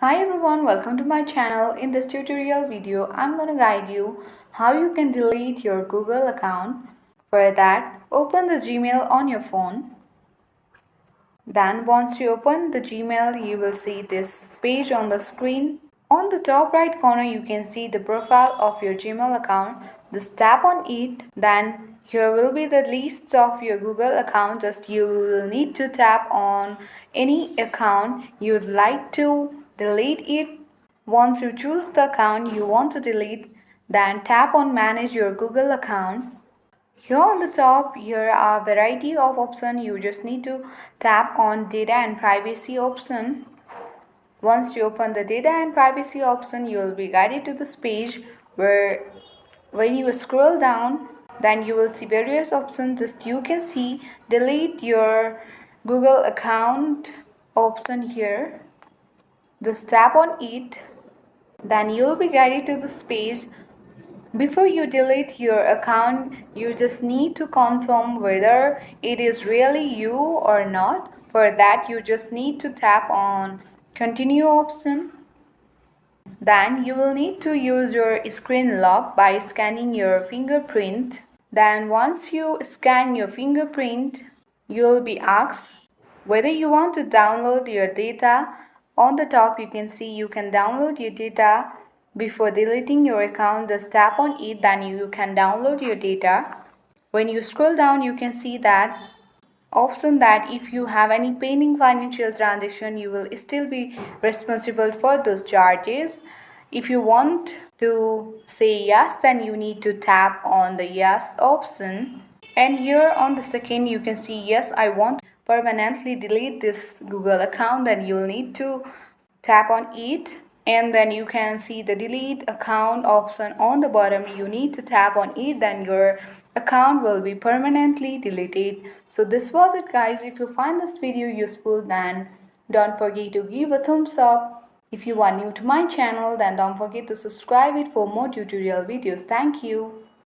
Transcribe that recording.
Hi everyone, welcome to my channel. In this tutorial video, I'm going to guide you how you can delete your Google account. For that, open the Gmail on your phone. Then once you open the Gmail, you will see this page on the screen. On the top right corner, you can see the profile of your Gmail account. Just tap on it. Then here will be the list of your Google account. Just you will need to tap on any account you'd like to delete it. Once you choose the account you want to delete, then tap on manage your Google account. Here on the top, here are a variety of options. You just need to tap on data and privacy option. Once you open the data and privacy option, you will be guided to this page where when you scroll down, then you will see various options. Just you can see delete your Google account option here. Just tap on it. Then you will be guided to this page. Before you delete your account, you just need to confirm whether it is really you or not. For that, you just need to tap on continue option. Then you will need to use your screen lock by scanning your fingerprint. Then once you scan your fingerprint, you will be asked whether you want to download your data. On the top you can see you can download your data. Before deleting your account, just tap on it, then you can download your data. When you scroll down, you can see that option that if you have any pending financial transaction, you will still be responsible for those charges. If you want to say yes, then you need to tap on the yes option. And here on the second, you can see yes, I want permanently delete this Google account. Then you'll need to tap on it, and then you can see the delete account option on the bottom. You need to tap on it, then your account will be permanently deleted. So this was it guys. If you find this video useful, then don't forget to give a thumbs up. If you are new to my channel, then don't forget to subscribe it for more tutorial videos. Thank you.